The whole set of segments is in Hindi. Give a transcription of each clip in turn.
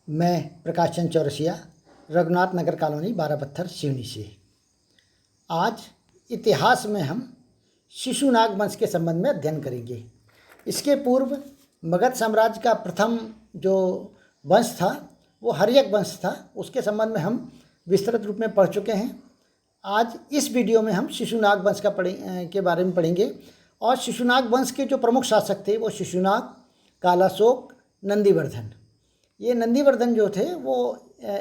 मैं प्रकाश चंद चौरसिया, रघुनाथ नगर कॉलोनी, बारह पत्थर, सिवनी से। आज इतिहास में हम शिशुनाग वंश के संबंध में अध्ययन करेंगे। इसके पूर्व मगध साम्राज्य का प्रथम जो वंश था वो हर्यक वंश था। उसके संबंध में हम विस्तृत रूप में पढ़ चुके हैं। आज इस वीडियो में हम शिशुनाग वंश के बारे में पढ़ेंगे। और शिशुनाग वंश के जो प्रमुख शासक थे वो शिशुनाग, कालाशोक, नंदीवर्धन। ये नंदीवर्धन जो थे वो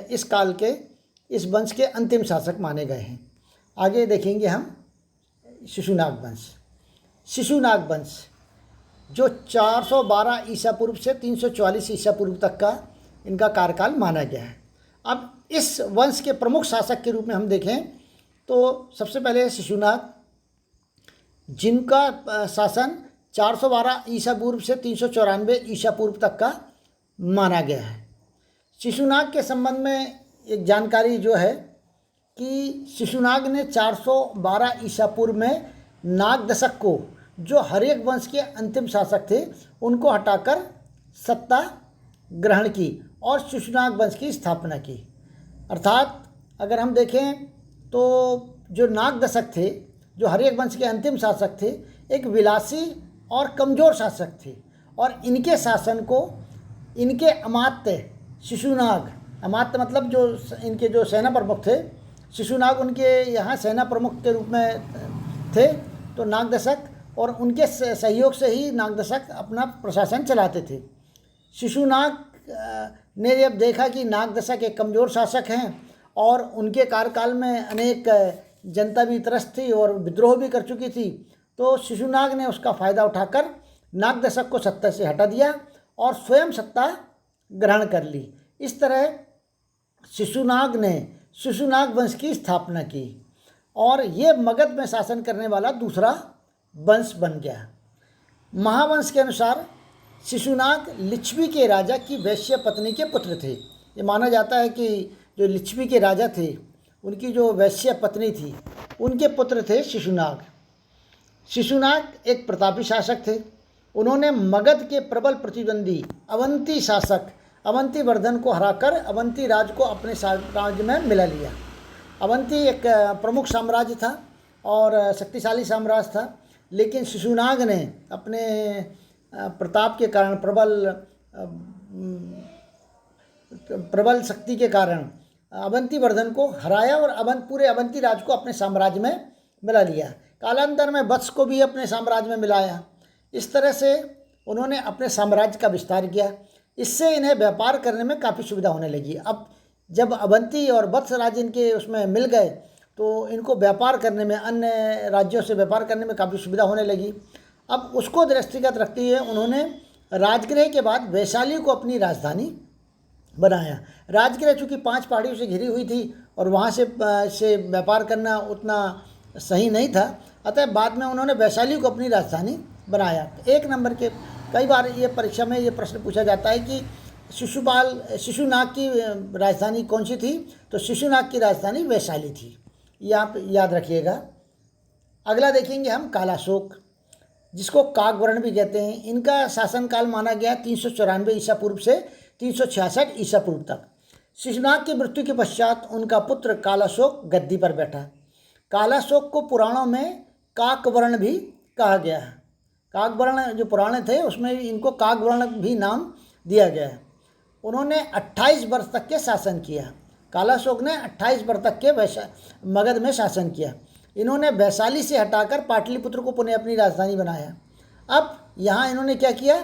इस काल के इस वंश के अंतिम शासक माने गए हैं। आगे देखेंगे हम शिशुनाग वंश। शिशुनाग वंश जो 412 ईसा पूर्व से 344 ईसा पूर्व तक का इनका कार्यकाल माना गया है। अब इस वंश के प्रमुख शासक के रूप में हम देखें तो सबसे पहले शिशुनाग, जिनका शासन 412 ईसा पूर्व से 394 ईसा पूर्व तक का माना गया है। शिशुनाग के संबंध में एक जानकारी जो है कि शिशुनाग ने 412 ईसा पूर्व में नाग दशक को, जो हर्यक वंश के अंतिम शासक थे, उनको हटाकर सत्ता ग्रहण की और शिशुनाग वंश की स्थापना की। अर्थात अगर हम देखें तो जो नाग दशक थे, जो हर्यक वंश के अंतिम शासक थे, एक विलासी और कमज़ोर शासक थे। और इनके शासन को इनके अमात्य शिशुनाग, अमात्य मतलब जो इनके जो सेना प्रमुख थे, शिशुनाग उनके यहाँ सेना प्रमुख के रूप में थे। तो नागदशक और उनके सहयोग से ही नागदशक अपना प्रशासन चलाते थे। शिशुनाग ने जब देखा कि नागदशक एक कमज़ोर शासक हैं और उनके कार्यकाल में अनेक जनता भी त्रस्त थी और विद्रोह भी कर चुकी थी, तो शिशुनाग ने उसका फ़ायदा उठाकर नागदशक को सत्ता से हटा दिया और स्वयं सत्ता ग्रहण कर ली। इस तरह शिशुनाग ने शिशुनाग वंश की स्थापना की और ये मगध में शासन करने वाला दूसरा वंश बन गया। महावंश के अनुसार शिशुनाग लिच्छवी के राजा की वैश्य पत्नी के पुत्र थे। ये माना जाता है कि जो लिच्छवी के राजा थे, उनकी जो वैश्य पत्नी थी, उनके पुत्र थे शिशुनाग। शिशुनाग एक प्रतापी शासक थे। उन्होंने मगध के प्रबल प्रतिद्वंदी अवंती शासक अवंतीवर्धन को हराकर अवंती राज को अपने साम्राज्य में मिला लिया। अवंती एक प्रमुख साम्राज्य था और शक्तिशाली साम्राज्य था, लेकिन शिशुनाग ने अपने प्रताप के कारण, प्रबल शक्ति के कारण अवंतीवर्धन को हराया और पूरे अवंती राज को अपने साम्राज्य में मिला लिया। कालांतर में वत्स को भी अपने साम्राज्य में मिलाया। इस तरह से उन्होंने अपने साम्राज्य का विस्तार किया। इससे इन्हें व्यापार करने में काफ़ी सुविधा होने लगी। अब जब अवंती और वत्स राज्य इनके उसमें मिल गए तो इनको व्यापार करने में, अन्य राज्यों से व्यापार करने में काफ़ी सुविधा होने लगी। अब उसको दृष्टिगत रखते हुए उन्होंने राजगृह के बाद वैशाली को अपनी राजधानी बनाया। राजगृह चूँकि 5 पहाड़ियों से घिरी हुई थी और वहाँ से व्यापार करना उतना सही नहीं था, अतः बाद में उन्होंने वैशाली को अपनी राजधानी बनाया। एक नंबर के कई बार ये परीक्षा में ये प्रश्न पूछा जाता है कि शिशुनाग की राजधानी कौन सी थी, तो शिशुनाग की राजधानी वैशाली थी। ये आप याद रखिएगा। अगला देखेंगे हम कालाशोक, जिसको काकवर्ण भी कहते हैं। इनका शासनकाल माना गया 394 ईसा पूर्व से 366 ईसा पूर्व तक। शिशुनाग की मृत्यु के पश्चात उनका पुत्र कालाशोक गद्दी पर बैठा। कालाशोक को पुराणों में काकवर्ण भी कहा गया है। काकवर्ण जो पुराण थे उसमें इनको काकवर्ण भी नाम दिया गया है। उन्होंने 28 वर्ष तक के शासन किया। कालाशोक ने 28 वर्ष तक के मगध में शासन किया। इन्होंने वैशाली से हटाकर पाटलिपुत्र को पुनः अपनी राजधानी बनाया। अब यहाँ इन्होंने क्या किया,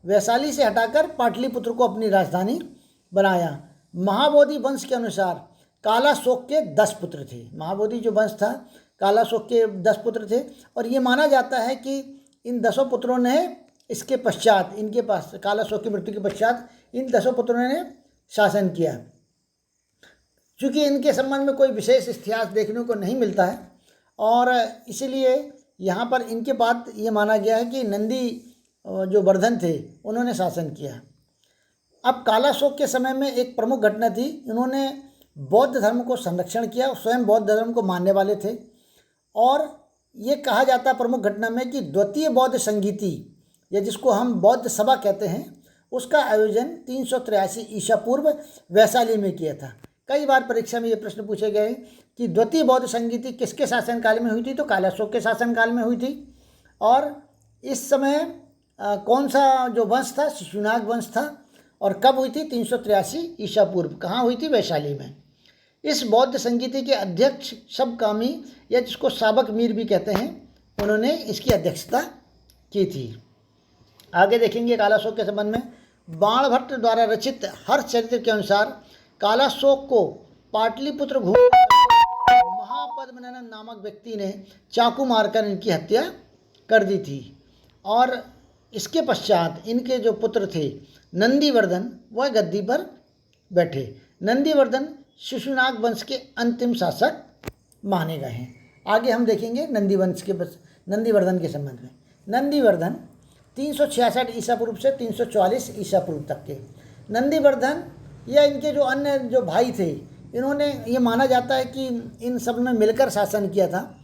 वैशाली से हटाकर पाटलिपुत्र को अपनी राजधानी बनाया। महाबोधि वंश के अनुसार कालाशोक के 10 पुत्र थे। महाबोधि जो वंश था, कालाशोक के 10 पुत्र थे और ये माना जाता है कि इन 10 पुत्रों ने इसके पश्चात, इनके पास कालाशोक की मृत्यु के पश्चात इन 10 पुत्रों ने शासन किया। चूँकि इनके संबंध में कोई विशेष इतिहास देखने को नहीं मिलता है और इसीलिए यहाँ पर इनके बाद ये माना गया है कि नंदी जो वर्धन थे उन्होंने शासन किया। अब कालाशोक के समय में एक प्रमुख घटना थी। इन्होंने बौद्ध धर्म को संरक्षण किया, स्वयं बौद्ध धर्म को मानने वाले थे। और ये कहा जाता है प्रमुख घटना में कि द्वितीय बौद्ध संगीति, या जिसको हम बौद्ध सभा कहते हैं, उसका आयोजन 383 ईसा पूर्व वैशाली में किया था। कई बार परीक्षा में ये प्रश्न पूछे गए कि द्वितीय बौद्ध संगीति किसके शासनकाल में हुई थी, तो कालाशोक के शासनकाल में हुई थी। और इस समय कौन सा जो वंश था, शिशुनाग वंश था, और कब हुई थी, 383 ईसा पूर्व। कहाँ हुई थी, वैशाली में। इस बौद्ध संगीति के अध्यक्ष सबकामी, या जिसको साबक मीर भी कहते हैं, उन्होंने इसकी अध्यक्षता की थी। आगे देखेंगे कालाशोक के संबंध में। बाणभट्ट द्वारा रचित हर्षचरित्र के अनुसार कालाशोक को पाटलिपुत्र महापद्मनंद नामक व्यक्ति ने चाकू मारकर इनकी हत्या कर दी थी। और इसके पश्चात इनके जो पुत्र थे नंदीवर्धन, वह गद्दी पर बैठे। नंदीवर्धन शिशुनाग वंश के अंतिम शासक माने गए हैं। आगे हम देखेंगे नंदीवर्धन के संबंध में। नंदीवर्धन 366 ईसा पूर्व से 344 ईसा पूर्व तक के। नंदीवर्धन या इनके जो अन्य जो भाई थे, इन्होंने ये माना जाता है कि इन सब ने मिलकर शासन किया था,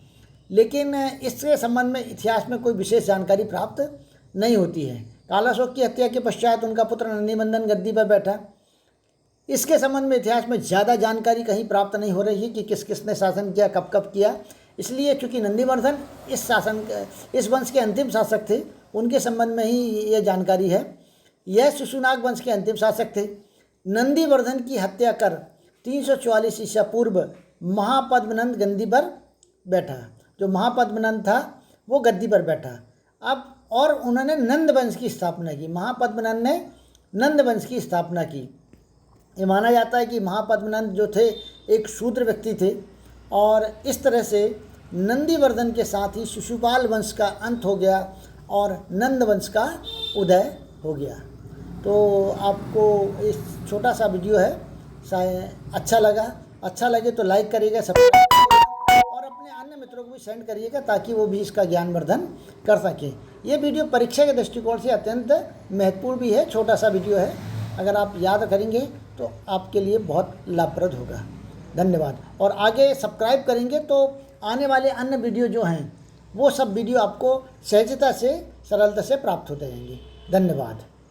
लेकिन इसके संबंध में इतिहास में कोई विशेष जानकारी प्राप्त नहीं होती है। कालाशोक की हत्या के पश्चात उनका पुत्र नंदीवर्धन गद्दी पर बैठा। इसके संबंध में इतिहास में ज़्यादा जानकारी कहीं प्राप्त नहीं हो रही है कि किस किस ने शासन किया, कब कब किया। इसलिए चूँकि नंदीवर्धन इस वंश के अंतिम शासक थे, उनके संबंध में ही ये जानकारी है। यह शिशुनाग वंश के अंतिम शासक थे। नंदीवर्धन की हत्या कर 344 ईसा पूर्व महापद्मनंद गद्दी पर बैठा। जो महापद्मनंद था वो गद्दी पर बैठा। अब और उन्होंने नंद वंश की स्थापना की। महापद्मनंद ने नंद वंश की स्थापना की। ये माना जाता है कि महापद्मनंद जो थे एक शूद्र व्यक्ति थे, और इस तरह से नंदीवर्धन के साथ ही शिशुपाल वंश का अंत हो गया और नंद वंश का उदय हो गया। तो आपको इस छोटा सा वीडियो है शायद अच्छा लगे तो लाइक करिएगा, सब्सक्राइब करिएगा और अपने अन्य मित्रों को भी सेंड करिएगा ताकि वो भी इसका ज्ञानवर्धन कर सकें। ये वीडियो परीक्षा के दृष्टिकोण से अत्यंत महत्वपूर्ण भी है। छोटा सा वीडियो है, अगर आप याद करेंगे तो आपके लिए बहुत लाभप्रद होगा। धन्यवाद। और आगे सब्सक्राइब करेंगे तो आने वाले अन्य वीडियो जो हैं वो सब वीडियो आपको सहजता से, सरलता से प्राप्त होते रहेंगे। धन्यवाद।